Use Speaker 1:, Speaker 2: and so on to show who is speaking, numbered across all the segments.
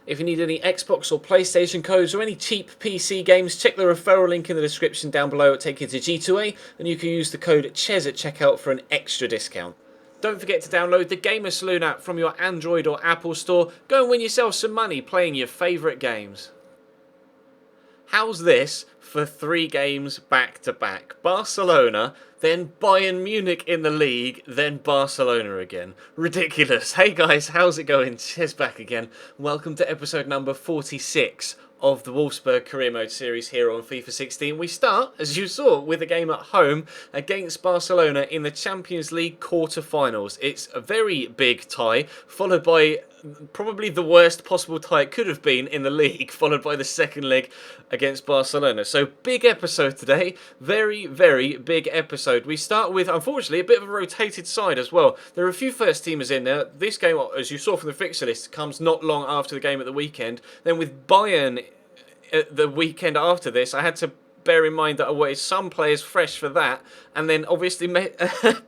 Speaker 1: If you need any Xbox or PlayStation codes or any cheap PC games, check the referral link in the description down below. It'll take you to G2A, and you can use the code CHES at checkout for an extra discount. Don't forget to download the Gamer Saloon app from your Android or Apple store. Go and win yourself some money playing your favourite games. How's this for 3 games back to back? Barcelona, then Bayern Munich in the league, then Barcelona again. Ridiculous. Hey guys, how's it going? Chez back again. Welcome to episode number 46 of the Wolfsburg Career Mode series here on FIFA 16. We start, as you saw, with a game at home against Barcelona in the Champions League quarter-finals. It's a very big tie, followed by probably the worst possible tie it could have been in the league, followed by the second leg against Barcelona. So big episode today, very, very big episode. We start with, unfortunately, a bit of a rotated side as well. There are a few first teamers in there. This game, as you saw from the fixture list, comes not long after the game at the weekend. Then with Bayern the weekend after this, I had to bear in mind that I wanted some players fresh for that, and then obviously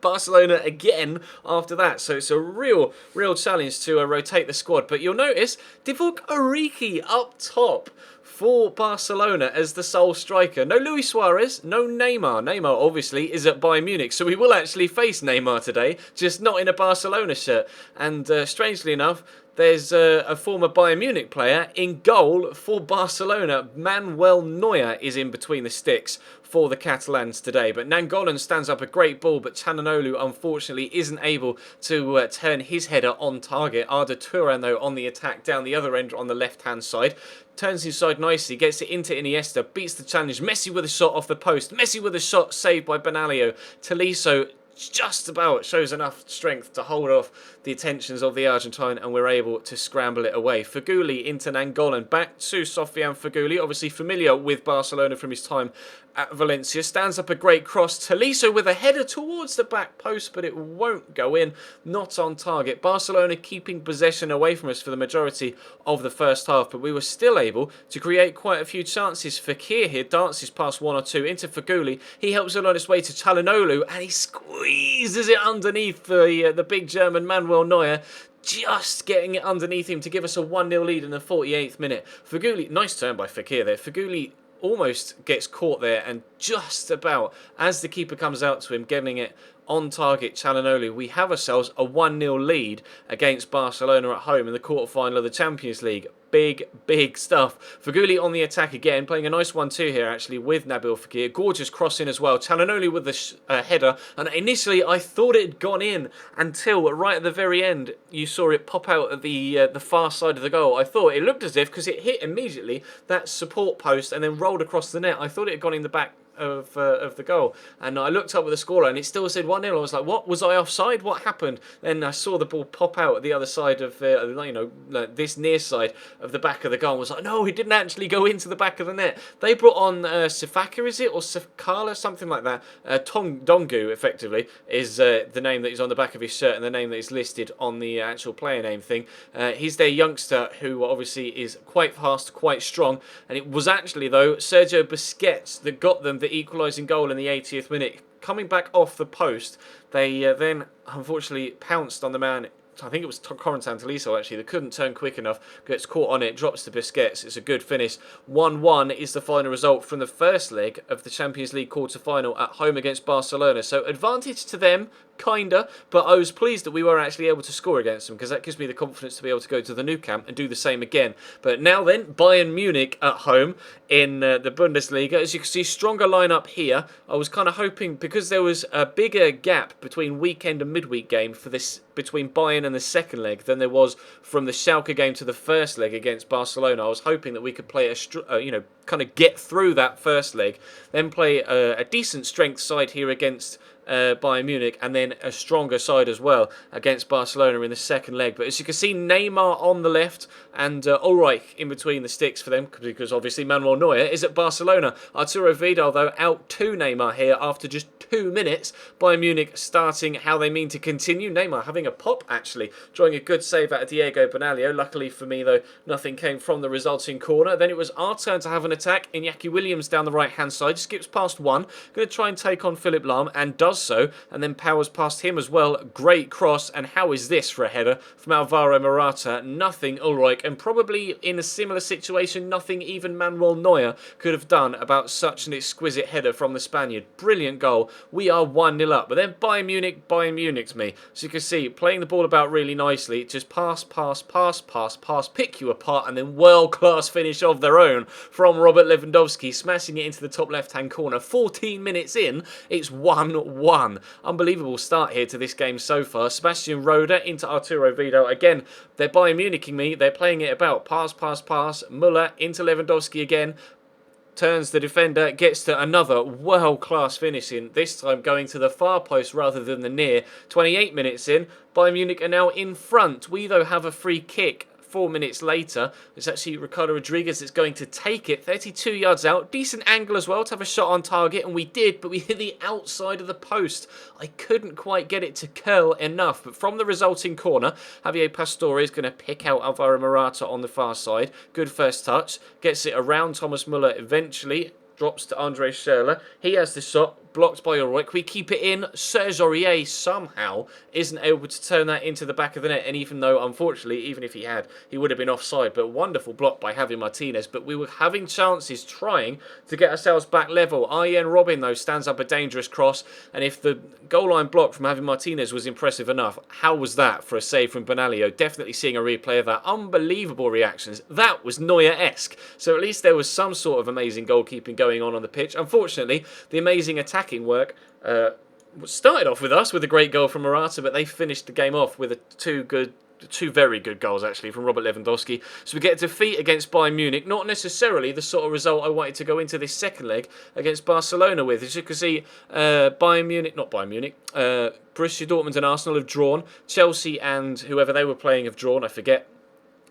Speaker 1: Barcelona again after that. So it's a real challenge to rotate the squad. But you'll notice Divock Origi up top for Barcelona as the sole striker. No Luis Suarez, no Neymar. Neymar obviously is at Bayern Munich, so we will actually face Neymar today, just not in a Barcelona shirt. And strangely enough, there's a former Bayern Munich player in goal for Barcelona. Manuel Neuer is in between the sticks for the Catalans today. But Nainggolan stands up a great ball, but Çalhanoğlu unfortunately isn't able to turn his header on target. Arda Turan, though, on the attack down the other end on the left-hand side. Turns inside nicely, gets it into Iniesta, beats the challenge. Messi with a shot off the post. Messi with a shot saved by Benaglio. Tolisso just about shows enough strength to hold off the attentions of the Argentine, and we're able to scramble it away. Feghouli into Nainggolan, back to Sofiane Feghouli, obviously familiar with Barcelona from his time at Valencia. Stands up a great cross. Tolisso with a header towards the back post, but it won't go in. Not on target. Barcelona keeping possession away from us for the majority of the first half, but we were still able to create quite a few chances. Fekir here dances past one or two into Feghouli. He helps it on his way to Çalhanoğlu, and he squeezes it underneath the big German Manuel Neuer, just getting it underneath him to give us a 1-0 lead in the 48th minute. Feghouli, nice turn by Fekir there. Feghouli almost gets caught there, and just about, as the keeper comes out to him, getting it on target, Çalhanoğlu, we have ourselves a 1-0 lead against Barcelona at home in the quarter-final of the Champions League. Big stuff. Feghouli on the attack again, playing a nice 1-2 here actually with Nabil Fekir. Gorgeous crossing as well. Çalhanoğlu with the header, and initially I thought it had gone in until right at the very end you saw it pop out at the far side of the goal. I thought it looked as if, because it hit immediately that support post and then rolled across the net, I thought it had gone in the back of the goal, and I looked up at the scoreline and it still said 1-0. I was like, what, was I offside? What happened? Then I saw the ball pop out at the other side of this near side of the back of the goal. I was like, no, it didn't actually go into the back of the net. They brought on Sifaka, is it, or Sifkala, something like that. Dongu effectively is the name that is on the back of his shirt and the name that is listed on the actual player name thing. He's their youngster who obviously is quite fast, quite strong, and it was actually though Sergio Busquets that got them the equalising goal in the 80th minute. Coming back off the post, they then unfortunately pounced on the man. I think it was Corentin Tolisso actually, that couldn't turn quick enough, gets caught on it, drops to Busquets. It's a good finish. 1-1 is the final result from the first leg of the Champions League quarter-final at home against Barcelona. So advantage to them, kinda, but I was pleased that we were actually able to score against them, because that gives me the confidence to be able to go to the new camp and do the same again. But now then, Bayern Munich at home in the Bundesliga. As you can see, stronger lineup here. I was kind of hoping, because there was a bigger gap between weekend and midweek game for this, between Bayern and the second leg, than there was from the Schalke game to the first leg against Barcelona. I was hoping that we could play kind of get through that first leg, then play a decent strength side here against Bayern Munich, and then a stronger side as well against Barcelona in the second leg. But as you can see, Neymar on the left and Ulreich in between the sticks for them, because obviously Manuel Neuer is at Barcelona. Arturo Vidal, though, out to Neymar here after just 2 minutes. Bayern Munich starting how they mean to continue. Neymar having a pop, actually, drawing a good save out of Diego Benaglio. Luckily for me, though, nothing came from the resulting corner. Then it was our turn to have an attack. Iñaki Williams down the right-hand side, skips past one, going to try and take on Philipp Lahm, and does does so, and then powers past him as well. Great cross, and how is this for a header from Alvaro Morata? Nothing Ulreich, and probably in a similar situation, nothing even Manuel Neuer could have done about such an exquisite header from the Spaniard. Brilliant goal. We are 1-0 up, but then Bayern Munich'd me. So you can see, playing the ball about really nicely, just pass, pick you apart, and then world-class finish of their own from Robert Lewandowski, smashing it into the top left-hand corner. 14 minutes in, it's 1-1. Unbelievable start here to this game so far. Sebastian Rode into Arturo Vidal. Again, they're Bayern Muniching me. They're playing it about. Pass. Müller into Lewandowski again. Turns the defender, gets to another world-class finishing, this time going to the far post rather than the near. 28 minutes in, Bayern Munich are now in front. We, though, have a free kick 4 minutes later. It's actually Ricardo Rodriguez that's going to take it. 32 yards out. Decent angle as well to have a shot on target, and we did, but we hit the outside of the post. I couldn't quite get it to curl enough, but from the resulting corner, Javier Pastore is going to pick out Alvaro Morata on the far side. Good first touch. Gets it around Thomas Müller eventually. Drops to Andre Schürrle. He has the shot. Blocked by Ulreich. We keep it in. Serge Aurier somehow isn't able to turn that into the back of the net. And even though, unfortunately, even if he had, he would have been offside. But wonderful block by Javi Martinez. But we were having chances trying to get ourselves back level. Arjen Robben, though, stands up a dangerous cross. And if the goal line block from Javi Martinez was impressive enough, how was that for a save from Benaglio? Definitely seeing a replay of that. Unbelievable reactions. That was Neuer-esque. So at least there was some sort of amazing goalkeeping going on the pitch. Unfortunately, the amazing attacking work started off with us with a great goal from Morata, but they finished the game off with two very good goals actually from Robert Lewandowski. So we get a defeat against Bayern Munich, not necessarily the sort of result I wanted to go into this second leg against Barcelona with. As you can see, Borussia Dortmund and Arsenal have drawn. Chelsea and whoever they were playing have drawn, I forget.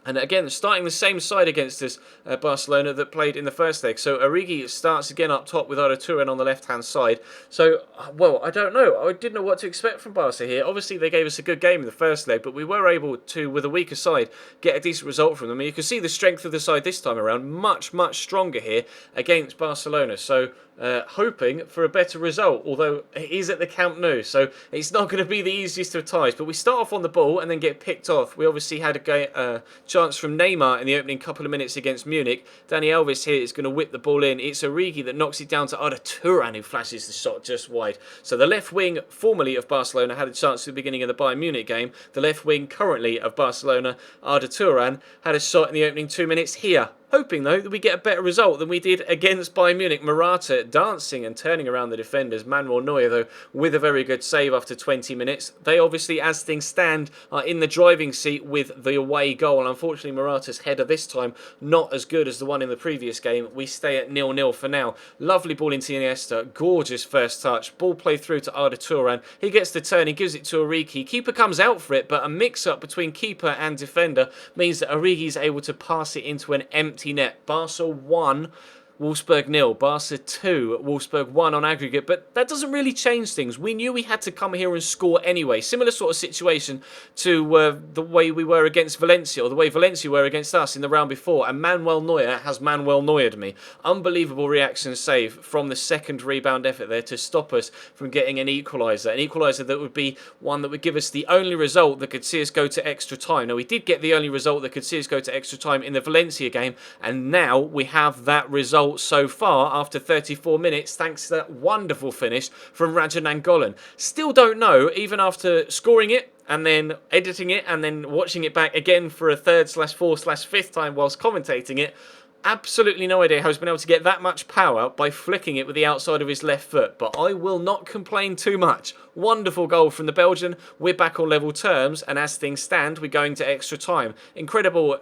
Speaker 1: And again, starting the same side against us, Barcelona, that played in the first leg. So Origi starts again up top with Arda Turan on the left-hand side. So, well, I don't know. I didn't know what to expect from Barca here. Obviously, they gave us a good game in the first leg, but we were able to, with a weaker side, get a decent result from them. And you can see the strength of the side this time around, much stronger here against Barcelona. So, hoping for a better result, although it is at the Camp Nou, so it's not going to be the easiest of ties. But we start off on the ball and then get picked off. We obviously had a chance from Neymar in the opening couple of minutes against Munich. Dani Alves here is going to whip the ball in. It's Origi that knocks it down to Arda Turan, who flashes the shot just wide. So the left wing, formerly of Barcelona, had a chance at the beginning of the Bayern Munich game. The left wing, currently of Barcelona, Arda Turan, had a shot in the opening 2 minutes here. Hoping, though, that we get a better result than we did against Bayern Munich. Morata dancing and turning around the defenders. Manuel Neuer, though, with a very good save after 20 minutes. They obviously, as things stand, are in the driving seat with the away goal. Unfortunately, Morata's header this time not as good as the one in the previous game. We stay at 0-0 for now. Lovely ball into Iniesta. Gorgeous first touch. Ball play through to Arda Turan. He gets the turn. He gives it to Origi. Keeper comes out for it, but a mix-up between keeper and defender means that Origi's able to pass it into an empty net. Barca 1, Wolfsburg 0. Barca 2, Wolfsburg 1 on aggregate. But that doesn't really change things. We knew we had to come here and score anyway. Similar sort of situation to the way we were against Valencia, or the way Valencia were against us in the round before. And Manuel Neuer has Manuel Neuered me. Unbelievable reaction save from the second rebound effort there to stop us from getting an equaliser. An equaliser that would be one that would give us the only result that could see us go to extra time. Now, we did get the only result that could see us go to extra time in the Valencia game. And now we have that result so far after 34 minutes, thanks to that wonderful finish from Raja Nangolan. Still don't know, even after scoring it and then editing it and then watching it back again for a third/fourth/fifth time whilst commentating it, absolutely no idea how he's been able to get that much power by flicking it with the outside of his left foot. But I will not complain too much. Wonderful goal from the Belgian. We're back on level terms, and as things stand, we're going to extra time. Incredible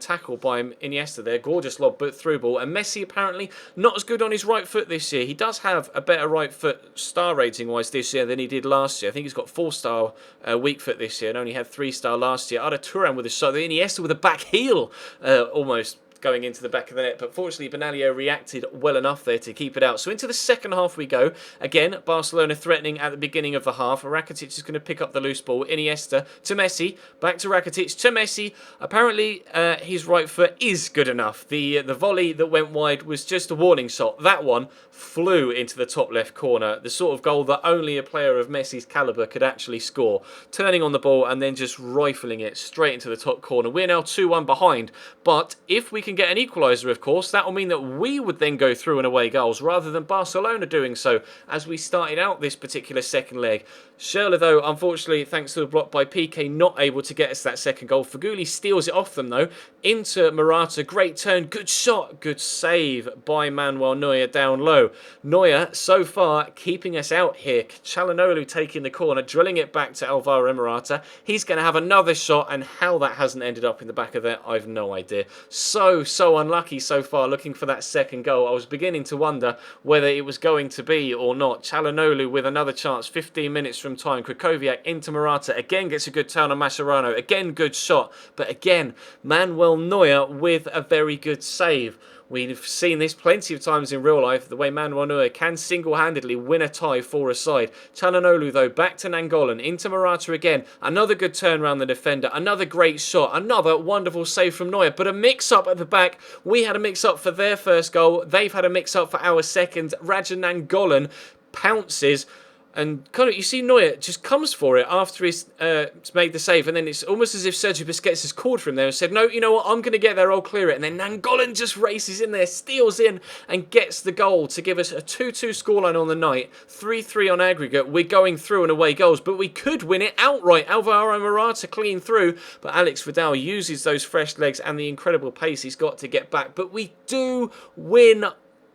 Speaker 1: tackle by Iniesta there. Gorgeous lob but through ball. And Messi apparently not as good on his right foot this year. He does have a better right foot star rating wise this year than he did last year. I think he's got 4-star weak foot this year and only had 3-star last year. Arda Turan with a shot. Iniesta with a back heel almost going into the back of the net, but fortunately Benaglio reacted well enough there to keep it out. So into the second half we go. Again, Barcelona threatening at the beginning of the half. Rakitic is going to pick up the loose ball. Iniesta to Messi. Back to Rakitic to Messi. Apparently his right foot is good enough. The volley that went wide was just a warning shot. That one flew into the top left corner. The sort of goal that only a player of Messi's calibre could actually score. Turning on the ball and then just rifling it straight into the top corner. We're now 2-1 behind. But if we can get an equaliser, of course, that will mean that we would then go through and away goals rather than Barcelona doing so as we started out this particular second leg. Schürrle, though, unfortunately, thanks to the block by Piqué, not able to get us that second goal. Feghouli steals it off them, though, into Morata. Great turn, good shot, good save by Manuel Neuer down low. Neuer, so far, keeping us out here. Calhanoglu taking the corner, drilling it back to Alvaro Morata. He's going to have another shot, and how that hasn't ended up in the back of there, I've no idea. So unlucky so far, looking for that second goal. I was beginning to wonder whether it was going to be or not. Calhanoglu with another chance, 15 minutes from time. Krychowiak into Morata, again gets a good turn on Mascherano, again good shot, but again Manuel Neuer with a very good save. We've seen this plenty of times in real life, the way Manuel Neuer can single-handedly win a tie for a side. Calhanoglu, though, back to Nainggolan, into Morata again. Another good turn around the defender, another great shot, another wonderful save from Neuer. But a mix-up at the back. We had a mix-up for their first goal. They've had a mix-up for our second. Raja Nainggolan pounces. And kind of, you see Neuer just comes for it after he's made the save. And then it's almost as if Sergio Busquets has called for him there and said, no, you know what, I'm going to get there, I'll clear it. And then Nainggolan just races in there, steals in and gets the goal to give us a 2-2 scoreline on the night. 3-3 on aggregate. We're going through and away goals, but we could win it outright. Alvaro Morata clean through, but Alex Vidal uses those fresh legs and the incredible pace he's got to get back. But we do win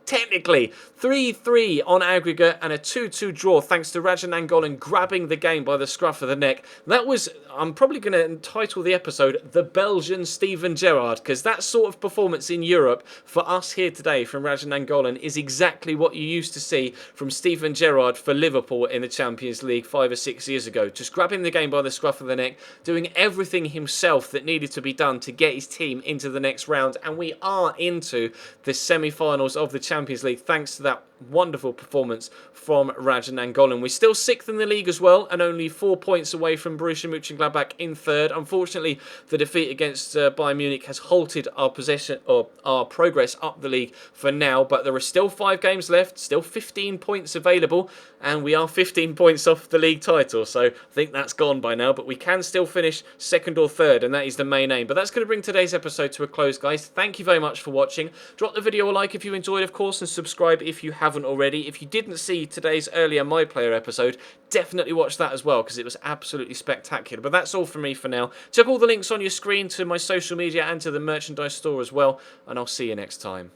Speaker 1: technically. 3-3 on aggregate and a 2-2 draw thanks to Raja Nainggolan grabbing the game by the scruff of the neck. That was, I'm probably going to entitle the episode The Belgian Steven Gerrard, because that sort of performance in Europe for us here today from Raja Nainggolan is exactly what you used to see from Steven Gerrard for Liverpool in the Champions League 5 or 6 years ago. Just grabbing the game by the scruff of the neck, doing everything himself that needed to be done to get his team into the next round, and we are into the semi-finals of the Champions League thanks to that wonderful performance from Raja Nainggolan. We're still 6th in the league as well and only 4 points away from Borussia Mönchengladbach in 3rd. Unfortunately, the defeat against Bayern Munich has halted our possession or our progress up the league for now, but there are still 5 games left, still 15 points available, and we are 15 points off the league title, so I think that's gone by now, but we can still finish 2nd or 3rd, and that is the main aim. But that's going to bring today's episode to a close, guys. Thank you very much for watching. Drop the video a like if you enjoyed, of course, and subscribe if you haven't already. If you didn't see today's earlier My Player episode, definitely watch that as well, because it was absolutely spectacular. But that's all from me for now. Check all the links on your screen to my social media and to the merchandise store as well, and I'll see you next time.